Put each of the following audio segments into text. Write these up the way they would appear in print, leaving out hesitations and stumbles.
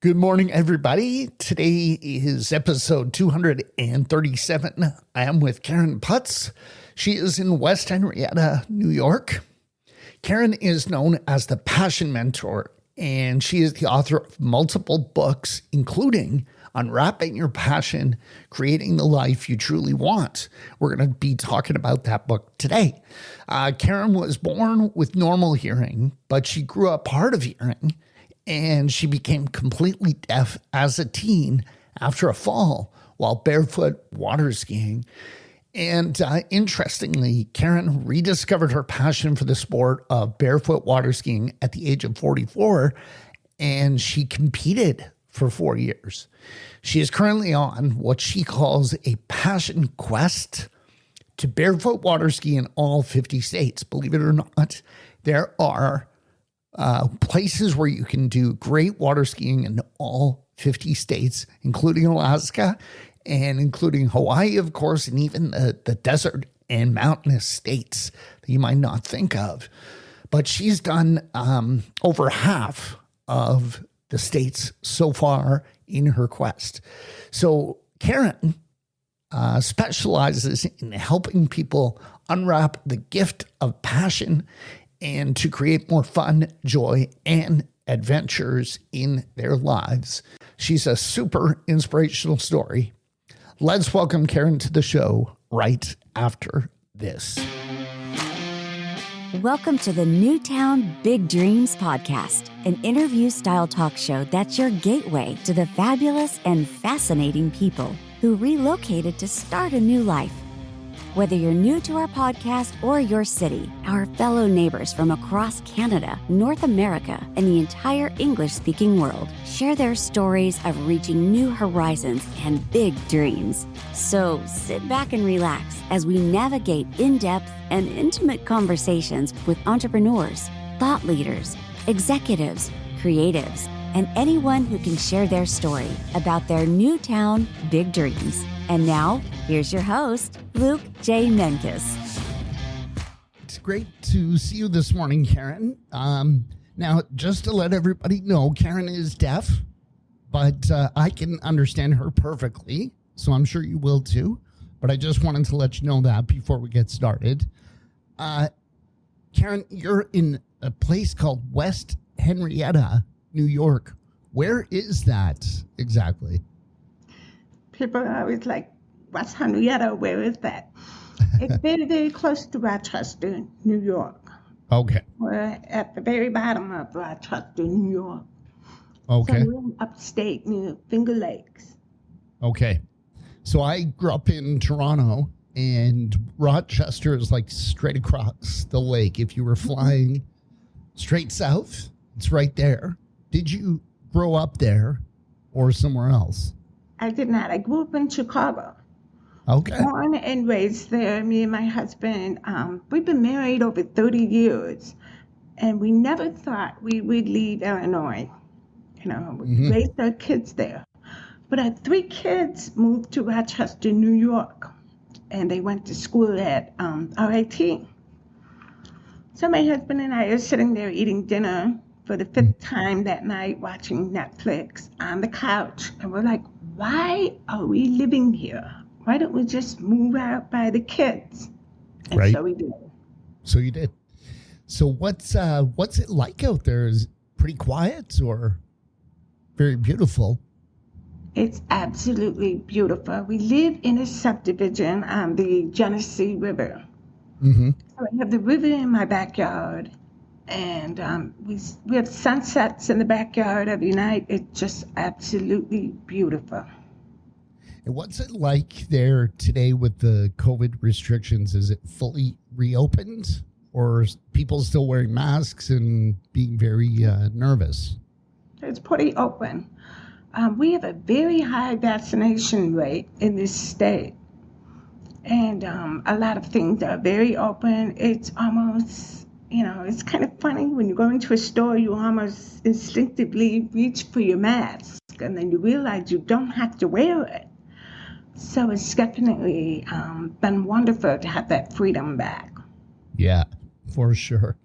Good morning, everybody. Today is episode 237. I am with Karen Putz. She is in West Henrietta, New York. Karen is known as the Passion Mentor, and she is the author of multiple books, including Unwrapping Your Passion, Creating the Life You Truly Want. We're going to be talking about that book today. Karen was born with normal hearing, but she grew up hard of hearing, and she became completely deaf as a teen after a fall while barefoot water skiing. And interestingly, Karen rediscovered her passion for the sport of barefoot water skiing at the age of 44, and she competed for 4 years. She is currently on what she calls a passion quest to barefoot water ski in all 50 states. Believe it or not, there are places where you can do great water skiing in all 50 states, including Alaska and including Hawaii, of course, and even the desert and mountainous states that you might not think of. But she's done over half of the states so far in her quest. So Karen specializes in helping people unwrap the gift of passion and to create more fun, joy, and adventures in their lives. She's a super inspirational story. Let's welcome Karen to the show right after this. Welcome to the Newtown Big Dreams podcast, an interview-style talk show that's your gateway to the fabulous and fascinating people who relocated to start a new life. Whether you're new to our podcast or your city, our fellow neighbors from across Canada, North America, and the entire English-speaking world share their stories of reaching new horizons and big dreams. So sit back and relax as we navigate in-depth and intimate conversations with entrepreneurs, thought leaders, executives, creatives, and anyone who can share their story about their Newtown big dreams. And now, here's your host, Luke J. Menkes. It's great to see you this morning, Karen. Now, just to let everybody know, Karen is deaf, but I can understand her perfectly, so I'm sure you will too. But I just wanted to let you know that before we get started. Karen, you're in a place called West Henrietta, New York. Where is that exactly? People are always like, what's Henrietta? Where is that? It's very, very close to Rochester, New York. Okay. We're at the very bottom of Rochester, New York. Okay. So we're upstate near Finger Lakes. Okay. So I grew up in Toronto, and Rochester is like straight across the lake. If you were flying straight south, it's right there. Did you grow up there or somewhere else? I did not. I grew up in Chicago. Okay. Born and raised there. Me and my husband, we've been married over 30 years, and we never thought we would leave Illinois. You know, we raised our kids there. But our 3 kids moved to Rochester, New York, and they went to school at RIT. So my husband and I are sitting there eating dinner for the 5th time that night, watching Netflix on the couch, and we're like, why are we living here? Why don't we just move out by the kids? And right. So we did. So you did. So what's it like out there? Is it pretty quiet or very beautiful? It's absolutely beautiful. We live in a subdivision on the Genesee River. Mm-hmm. So I have the river in my backyard, and we have sunsets in the backyard every night. It's just absolutely beautiful. And what's it like there today with the COVID restrictions? Is it fully reopened, or are people still wearing masks and being very nervous? It's pretty open. We have a very high vaccination rate in this state. And a lot of things are very open. It's almost, it's kind of funny when you go into a store, you almost instinctively reach for your mask, and then you realize you don't have to wear it. So it's definitely been wonderful to have that freedom back. Yeah, for sure.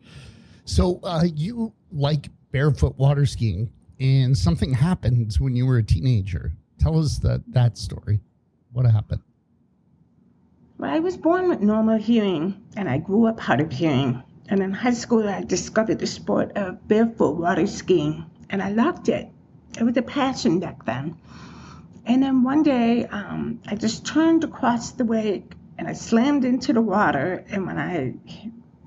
So you like barefoot water skiing, and something happened when you were a teenager. Tell us that story. What happened? Well, I was born with normal hearing, and I grew up hard of hearing. And in high school, I discovered the sport of barefoot water skiing, and I loved it. It was a passion back then. And then one day, I just turned across the wake, and I slammed into the water. And when I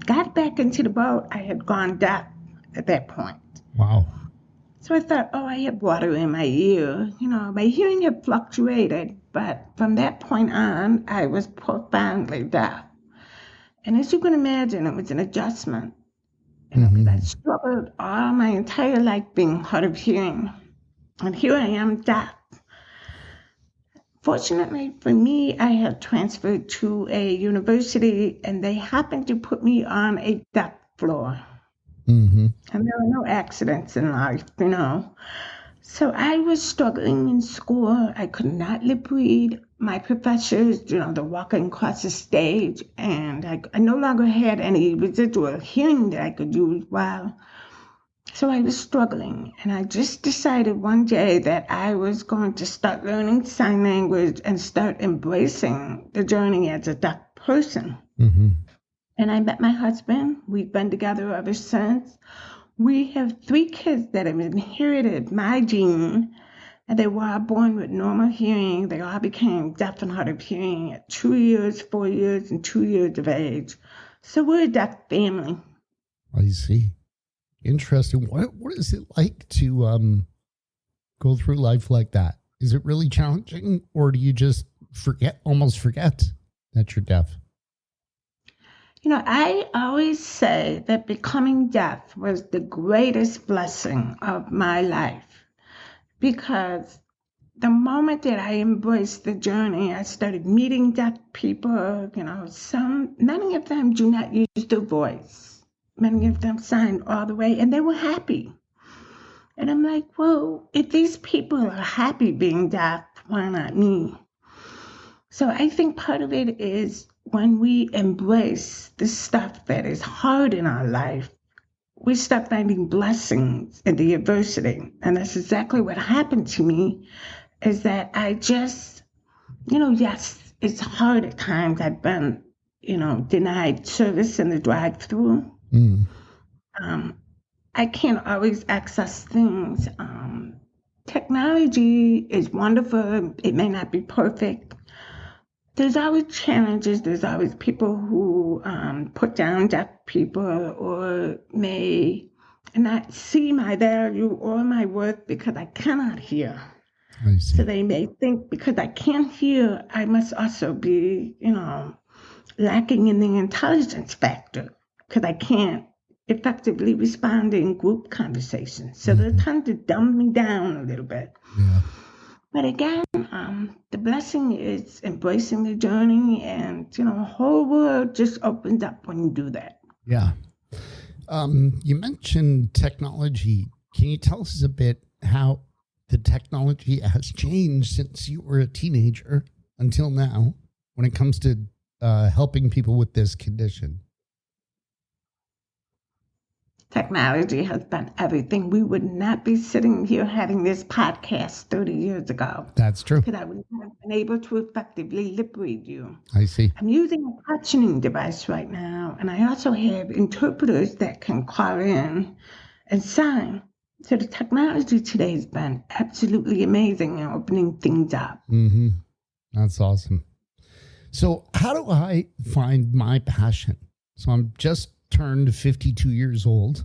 got back into the boat, I had gone deaf at that point. Wow. So I thought, oh, I have water in my ear. My hearing had fluctuated, but from that point on, I was profoundly deaf. And as you can imagine, it was an adjustment. Because I struggled all my entire life being hard of hearing. And here I am deaf. Fortunately for me, I had transferred to a university, and they happened to put me on a deaf floor. And there are no accidents in life, So I was struggling in school. I could not lip read. My professors, they're walking across the stage, and I no longer had any residual hearing that I could use well. So I was struggling, and I just decided one day that I was going to start learning sign language and start embracing the journey as a deaf person. And I met my husband. We've been together ever since. We have 3 kids that have inherited my gene, and they were all born with normal hearing. They all became deaf and hard of hearing at 2 years, 4 years, and 2 years of age. So we're a deaf family. I see. Interesting. What is it like to go through life like that? Is it really challenging, or do you just almost forget that you're deaf? I always say that becoming deaf was the greatest blessing of my life, because the moment that I embraced the journey, I started meeting deaf people. Many of them do not use their voice. Many of them signed all the way, and they were happy. And I'm like, well, if these people are happy being deaf, why not me? So I think part of it is when we embrace the stuff that is hard in our life, we start finding blessings in the adversity. And that's exactly what happened to me, is that I just, yes, it's hard at times. I've been, denied service in the drive-through. I can't always access things. Technology is wonderful. It may not be perfect. There's always challenges. There's always people who put down deaf people or may not see my value or my worth because I cannot hear. I see. So they may think because I can't hear, I must also be, lacking in the intelligence factor because I can't effectively respond in group conversations. So they tend to dumb me down a little bit. Yeah. But again, the blessing is embracing the journey, and, the whole world just opens up when you do that. Yeah. You mentioned technology. Can you tell us a bit how the technology has changed since you were a teenager until now when it comes to helping people with this condition? Technology has been everything. We would not be sitting here having this podcast 30 years ago. That's true. Because I would not have been able to effectively lip read you. I see. I'm using a captioning device right now, and I also have interpreters that can call in and sign. So the technology today has been absolutely amazing in opening things up. That's awesome. So how do I find my passion? So I'm just turned 52 years old,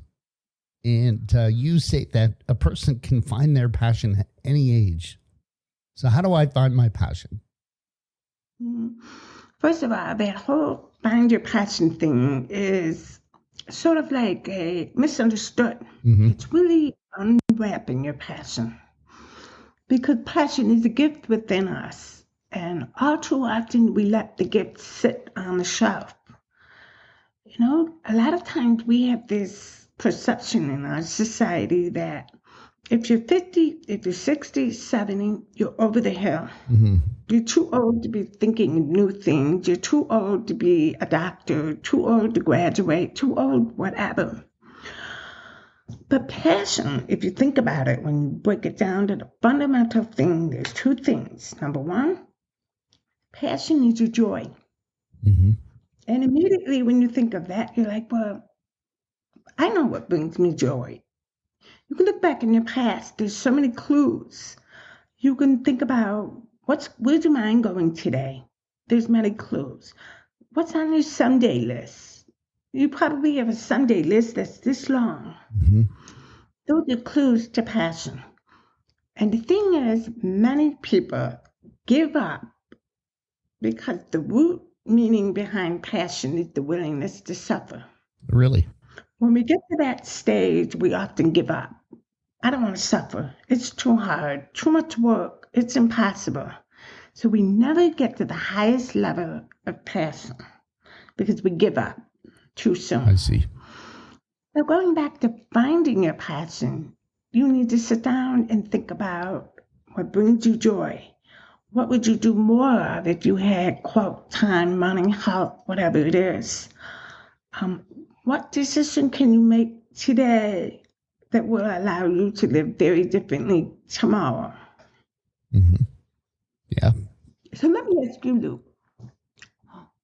and you say that a person can find their passion at any age. So how do I find my passion? First of all, that whole find your passion thing is sort of like a misunderstood. It's really unwrapping your passion, because passion is a gift within us, and all too often we let the gift sit on the shelf. A lot of times we have this perception in our society that if you're 50, if you're 60, 70, you're over the hill. You're too old to be thinking of new things. You're too old to be a doctor, too old to graduate, too old, whatever. But passion, if you think about it, when you break it down to the fundamental thing, there's two things. Number one, passion is your joy. Mm-hmm. And immediately when you think of that, you're like, well, I know what brings me joy. You can look back in your past. There's so many clues. You can think about where's your mind going today? There's many clues. What's on your someday list? You probably have a someday list that's this long. Mm-hmm. Those are clues to passion. And the thing is, many people give up because the root meaning behind passion is the willingness to suffer. Really? When we get to that stage, we often give up. I don't want to suffer. It's too hard, too much work. It's impossible. So we never get to the highest level of passion because we give up too soon. I see. Now, going back to finding your passion, you need to sit down and think about what brings you joy. What would you do more of if you had, quote, time, money, health, whatever it is? What decision can you make today that will allow you to live very differently tomorrow? Mm-hmm. Yeah. So let me ask you, Luke.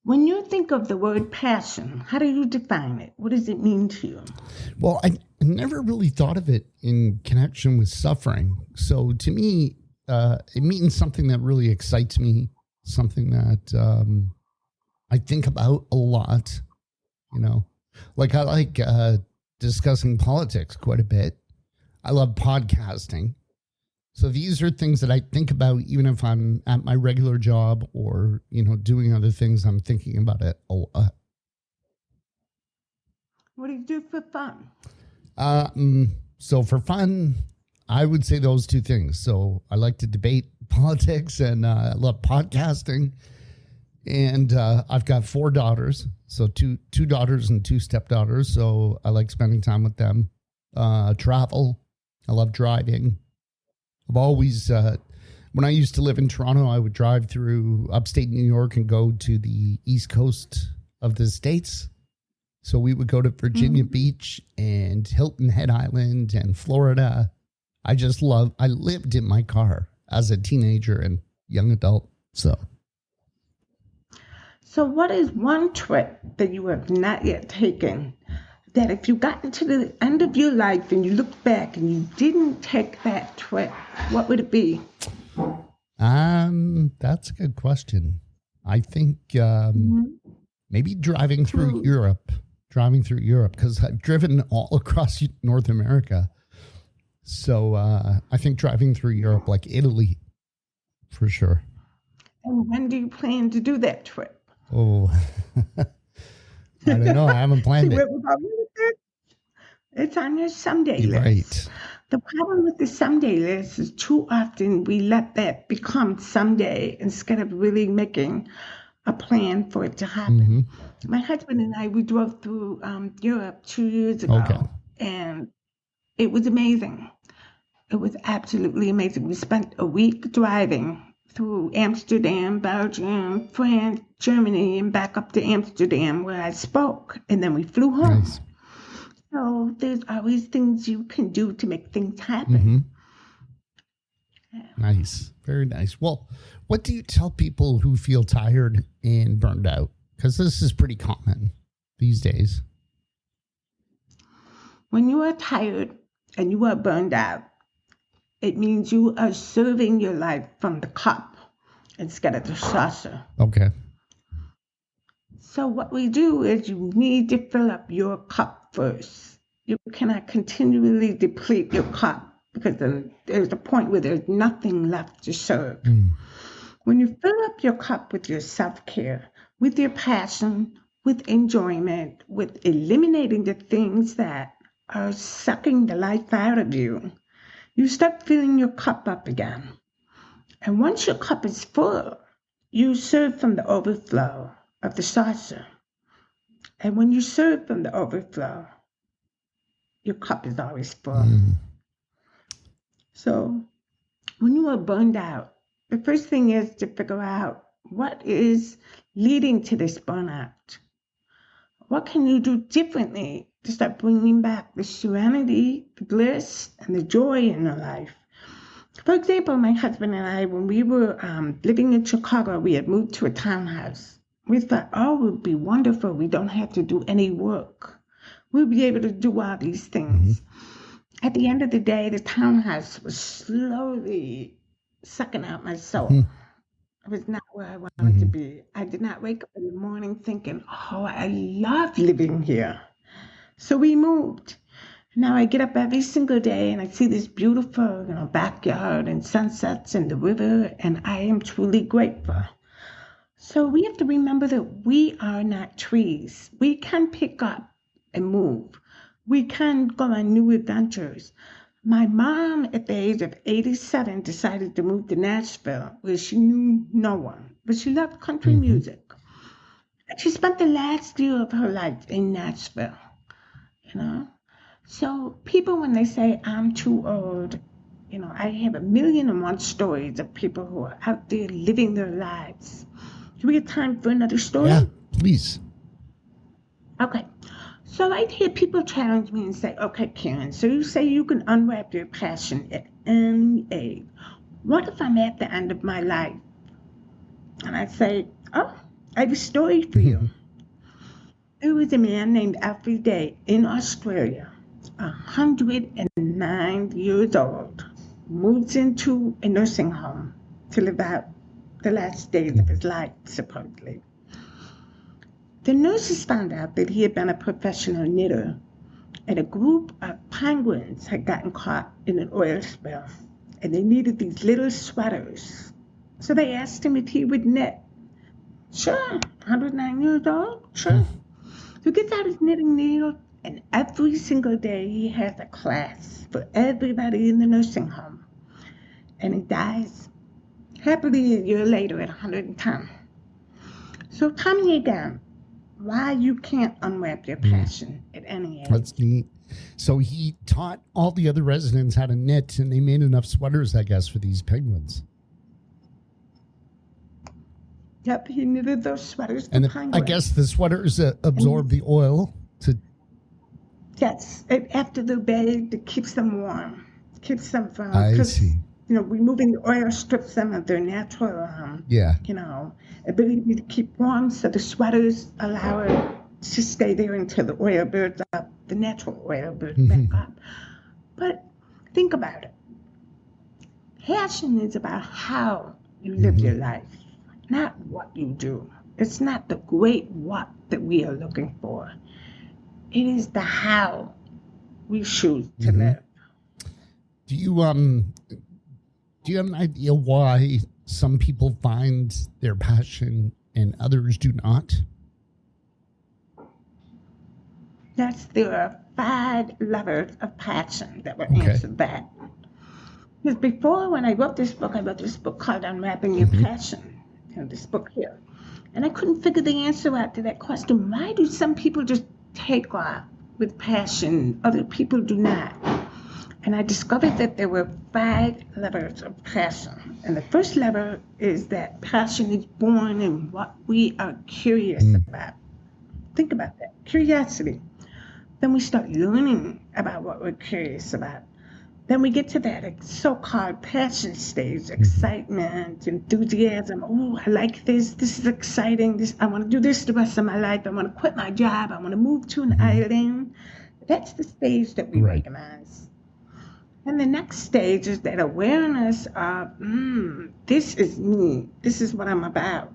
When you think of the word passion, how do you define it? What does it mean to you? Well, I never really thought of it in connection with suffering. So to me, it means something that really excites me, something that I think about a lot, you know. Like I like discussing politics quite a bit. I love podcasting. So these are things that I think about even if I'm at my regular job or, you know, doing other things. I'm thinking about it a lot. What do you do for fun? So for fun, I would say those two things. So I like to debate politics and I love podcasting. And I've got 4 daughters. So two daughters and 2 stepdaughters. So I like spending time with them. Travel. I love driving. I've always, when I used to live in Toronto, I would drive through upstate New York and go to the east coast of the States. So we would go to Virginia Beach and Hilton Head Island and Florida. I lived in my car as a teenager and young adult. So what is one trip that you have not yet taken that if you got to the end of your life and you look back and you didn't take that trip, what would it be? That's a good question. I think maybe driving through Europe, because I've driven all across North America. So I think driving through Europe, like Italy, for sure. And when do you plan to do that trip? Oh, I don't know. I haven't planned it. It's on your someday You're list. Right. The problem with the someday list is too often we let that become someday instead of really making a plan for it to happen. Mm-hmm. My husband and I, we drove through Europe 2 years ago, and it was amazing. It was absolutely amazing. We spent a week driving through Amsterdam, Belgium, France, Germany, and back up to Amsterdam where I spoke. And then we flew home. Nice. So there's always things you can do to make things happen. Mm-hmm. Yeah. Nice. Very nice. Well, what do you tell people who feel tired and burned out? Because this is pretty common these days. When you are tired and you are burned out, it means you are serving your life from the cup instead of the saucer. Okay. So what we do is you need to fill up your cup first. You cannot continually deplete your cup because then there's a point where there's nothing left to serve. When you fill up your cup with your self-care, with your passion, with enjoyment, with eliminating the things that are sucking the life out of you, you start filling your cup up again. And once your cup is full, you serve from the overflow of the saucer. And when you serve from the overflow, your cup is always full. So when you are burned out, the first thing is to figure out what is leading to this burnout. What can you do differently to start bringing back the serenity, the bliss, and the joy in your life? For example, my husband and I, when we were living in Chicago, we had moved to a townhouse. We thought, oh, it would be wonderful. We don't have to do any work. We'll be able to do all these things. At the end of the day, the townhouse was slowly sucking out my soul. It was not where I wanted to be. I did not wake up in the morning thinking, oh, I love living here. So we moved. Now I get up every single day and I see this beautiful, backyard and sunsets and the river, and I am truly grateful. So we have to remember that we are not trees. We can pick up and move. We can go on new adventures. My mom, at the age of 87, decided to move to Nashville, where she knew no one, but she loved country music. And she spent the last year of her life in Nashville, So people, when they say I'm too old, I have 1,000,001 stories of people who are out there living their lives. Do we have time for another story? Yeah, please. Okay. So I'd hear people challenge me and say, okay, Karen, so you say you can unwrap your passion at any age. What if I'm at the end of my life? And I'd say, oh, I have a story for you. There was a man named Alfie Day in Australia, 109 years old, moves into a nursing home to live out the last days of his life, supposedly. The nurses found out that he had been a professional knitter, and a group of penguins had gotten caught in an oil spill, and they needed these little sweaters. So they asked him if he would knit. Sure, 109 years old, sure. So he gets out his knitting needle, and every single day he has a class for everybody in the nursing home. And he dies happily a year later at 110. So tell me again, why you can't unwrap your passion at any age. That's neat. So he taught all the other residents how to knit, and they made enough sweaters, I guess, for these penguins. Yep, he knitted those sweaters. And I guess the sweaters absorb the oil to. Yes, after they're bathed, it keeps them warm, keeps them from. I see. Removing the oil strips them of their natural, ability to keep warm. So the sweaters allow it to stay there until the oil builds up, the natural oil builds back up. But think about it. Passion is about how you live your life, not what you do. It's not the great what that we are looking for. It is the how we choose to live. Do you have an idea why some people find their passion and others do not? Yes, there are 5 levels of passion that will answer that. Because before, when I wrote this book called Unwrapping Your Passion, this book here. And I couldn't figure the answer out to that question. Why do some people just take off with passion, other people do not? And I discovered that there were 5 levels of passion. And the first level is that passion is born in what we are curious about. Think about that, curiosity. Then we start learning about what we're curious about. Then we get to that so-called passion stage, excitement, enthusiasm. Oh, I like this. This is exciting. I want to do this the rest of my life. I want to quit my job. I want to move to an island. That's the stage that we recognize. And the next stage is that awareness of, this is me. This is what I'm about.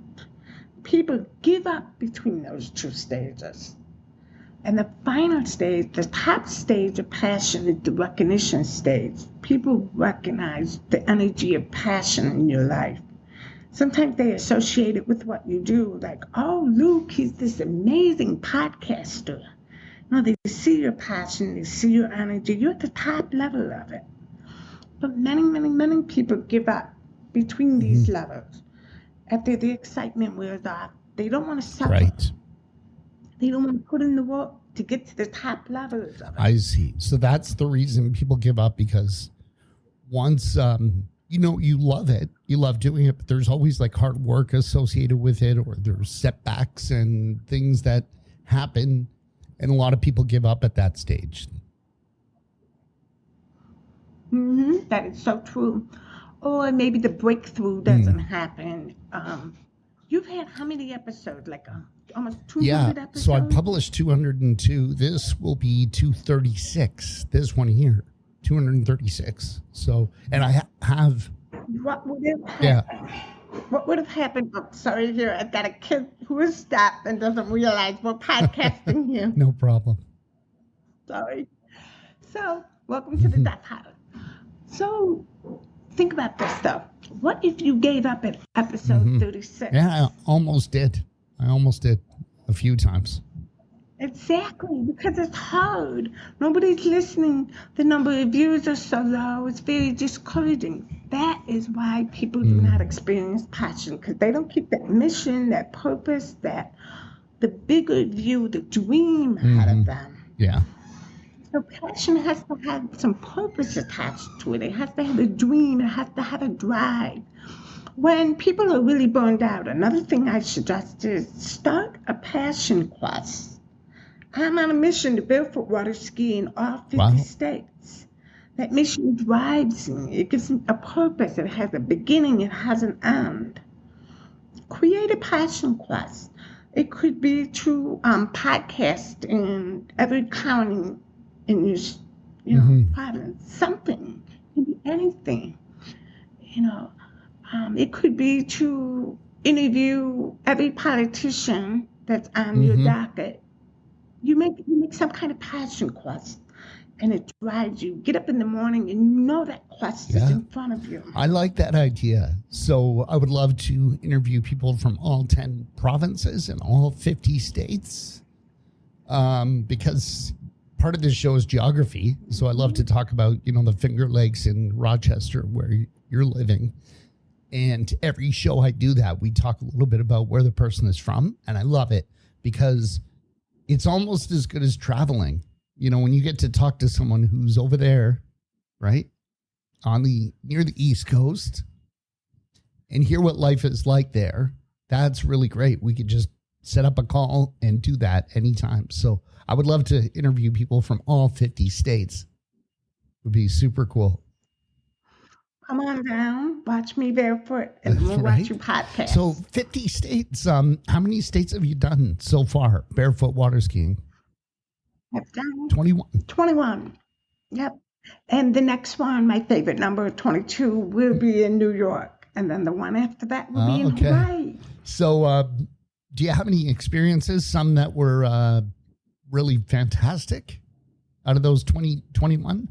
People give up between those 2 stages. And the final stage, the top stage of passion, is the recognition stage. People recognize the energy of passion in your life. Sometimes they associate it with what you do, like, oh, Luke, he's this amazing podcaster. No, they see your passion, they see your energy. You're at the top level of it. But many, many, many people give up between these levels. After the excitement wears off, they don't want to suffer. Right. They don't want to put in the work to get to the top levels of it. I see. So that's the reason people give up, because once, you love it, you love doing it, but there's always like hard work associated with it, or there's setbacks and things that happen, and a lot of people give up at that stage. That is so true. Or maybe the breakthrough doesn't happen. You've had how many episodes? Like almost 200 episodes? So I published 202. This will be 236. This one here, 236. So, and I have... What would have happened? What would have happened? I'm sorry here. I've got a kid who is deaf and doesn't realize we're podcasting here. No problem. Sorry. So, welcome to the Deaf House. So, think about this stuff. What if you gave up at episode 36? Yeah, I almost did a few times. Exactly, because it's hard. Nobody's listening. The number of views are so low. It's very discouraging. That is why people do not experience passion, because they don't keep that mission, that purpose, that the bigger view, the dream out of them. Yeah. So passion has to have some purpose attached to it. It has to have a dream. It has to have a drive. When people are really burned out, another thing I suggest is start a passion quest. I'm on a mission to barefoot water ski in all 50 states. That mission drives me. It gives me a purpose. It has a beginning. It has an end. Create a passion quest. It could be to podcast in every county in your province. Something. It can be anything. It could be to interview every politician that's on your docket. You make some kind of passion quest, and it drives you. Get up in the morning, and you know that quest is in front of you. I like that idea. So I would love to interview people from all 10 provinces and all 50 states, because part of this show is geography. So I love to talk about, the Finger Lakes in Rochester, where you're living. And every show I do that, we talk a little bit about where the person is from. And I love it because it's almost as good as traveling. When you get to talk to someone who's over there, right, near the East Coast, and hear what life is like there, that's really great. We could just set up a call and do that anytime. So I would love to interview people from all 50 states. It would be super cool. Come on down, watch me barefoot, and we'll watch you podcast. So 50 states. How many states have you done so far, barefoot water skiing? I've done 21. 21. Yep. And the next one, my favorite number, 22, will be in New York. And then the one after that will be in Hawaii. So do you have any experiences, some that were really fantastic out of those 21?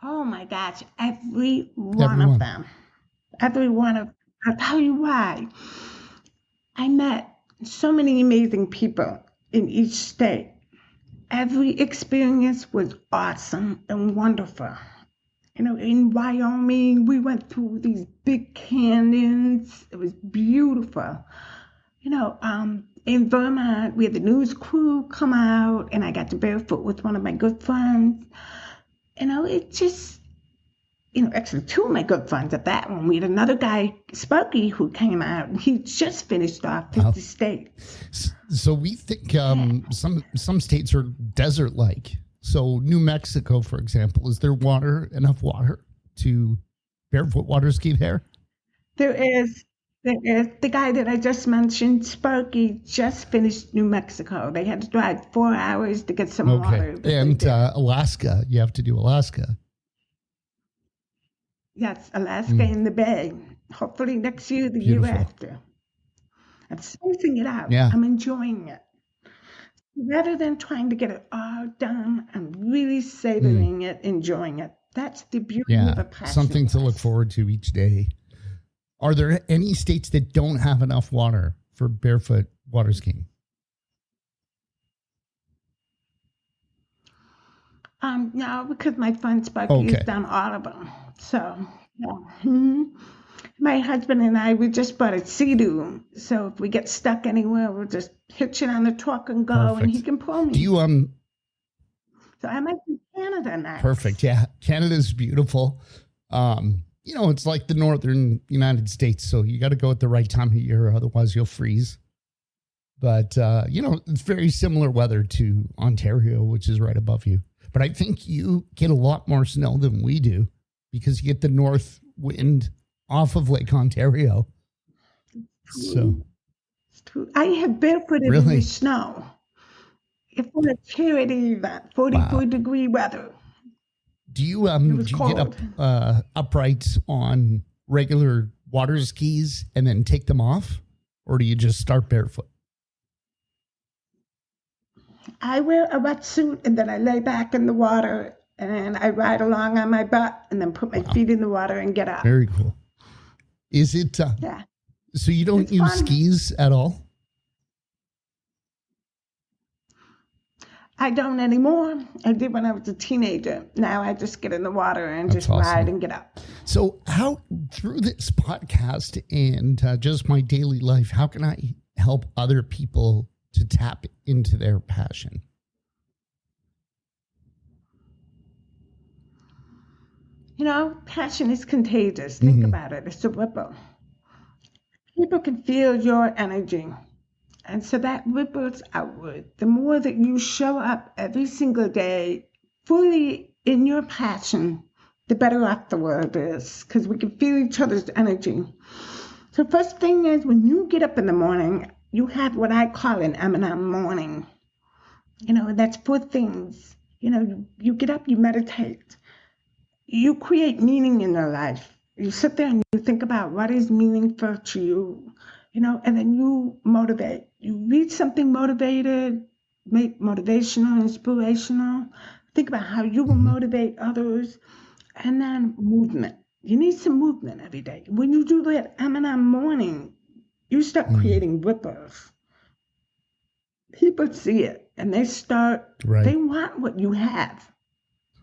Oh my gosh, every one of them. Every one of them. I'll tell you why. I met so many amazing people in each state. Every experience was awesome and wonderful. In Wyoming, we went through these big canyons. It was beautiful. In Vermont, we had the news crew come out, and I got to barefoot with one of my good friends. It just, actually two of my good friends at that one. We had another guy, Sparky, who came out, and he just finished off 50 states. So we think some states are desert-like. So New Mexico, for example, is there enough water to barefoot water ski there? There is. The guy that I just mentioned, Sparky, just finished New Mexico. They had to drive 4 hours to get some water. And Alaska, you have to do Alaska. Yes, Alaska in the Bay. Hopefully next year, the year after. I'm spacing it out. Yeah. I'm enjoying it. Rather than trying to get it all done, I'm really savoring it, enjoying it. That's the beauty of a passion. Something to look forward to each day. Are there any states that don't have enough water for barefoot water skiing? No, because my friend Sparky has done all of them. So, my husband and I, we just bought a Sea-Doo. So if we get stuck anywhere, we'll just hitch it on the truck and go, and he can pull me. Do you So I might be in Canada now. Perfect. Yeah, Canada's beautiful. it's like the northern United States. So you got to go at the right time of year. Otherwise you'll freeze. But, it's very similar weather to Ontario, which is right above you. But I think you get a lot more snow than we do because you get the north wind off of Lake Ontario. So it's true. I have barefooted in the snow. It was a charity event, 44-degree weather. Do you get up upright on regular water skis and then take them off, or do you just start barefoot? I wear a wetsuit and then I lay back in the water and I ride along on my butt and then put my feet in the water and get up. Very cool. Is it? Yeah. So you don't use skis at all? I don't anymore. I did when I was a teenager. Now I just get in the water and That's just awesome. ride and get up. So how, through this podcast and just my daily life, how can I help other people to tap into their passion? Passion is contagious. Think about it. It's a ripple. People can feel your energy. And so that ripples outward. The more that you show up every single day fully in your passion, the better off the world is, because we can feel each other's energy. So first thing is, when you get up in the morning, you have what I call an M&M morning. That's 4 things. You get up, you meditate. You create meaning in your life. You sit there and you think about what is meaningful to you, and then you motivate. You read something motivated, make motivational, inspirational. Think about how you will motivate others. And then movement. You need some movement every day. When you do that M&M morning, you start creating ripples. People see it and they they want what you have.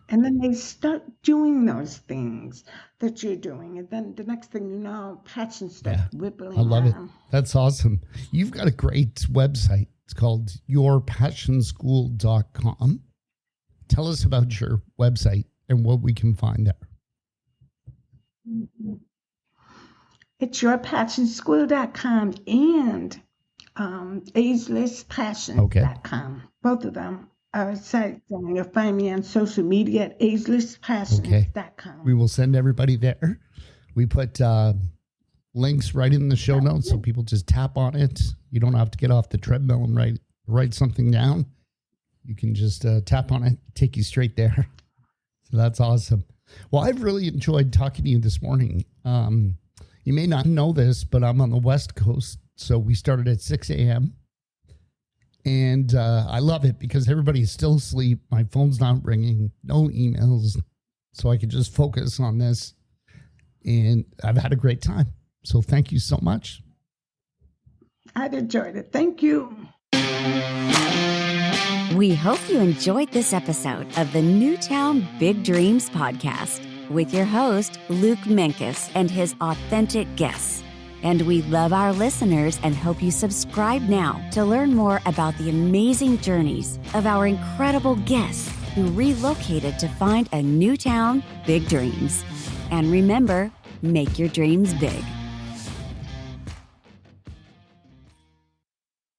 And then they start doing those things that you're doing. And then the next thing you know, passion starts rippling. I love it. around. That's awesome. You've got a great website. It's called yourpassionschool.com. Tell us about your website and what we can find there. It's yourpassionschool.com and agelesspassion.com. Both of them are sites, and you'll find me on social media at agelesspassion.com. We will send everybody there. We put links right in the show notes so people just tap on it. You don't have to get off the treadmill and write something down. You can just tap on it, take you straight there. So that's awesome. Well, I've really enjoyed talking to you this morning. You may not know this, but I'm on the West Coast. So we started at 6 a.m. And I love it because everybody's still asleep. My phone's not ringing, no emails. So I can just focus on this. And I've had a great time. So thank you so much. I've enjoyed it. Thank you. We hope you enjoyed this episode of the Newtown Big Dreams podcast with your host, Luke Menkes, and his authentic guests. And we love our listeners and hope you subscribe now to learn more about the amazing journeys of our incredible guests who relocated to find a new town, big dreams. And remember, make your dreams big.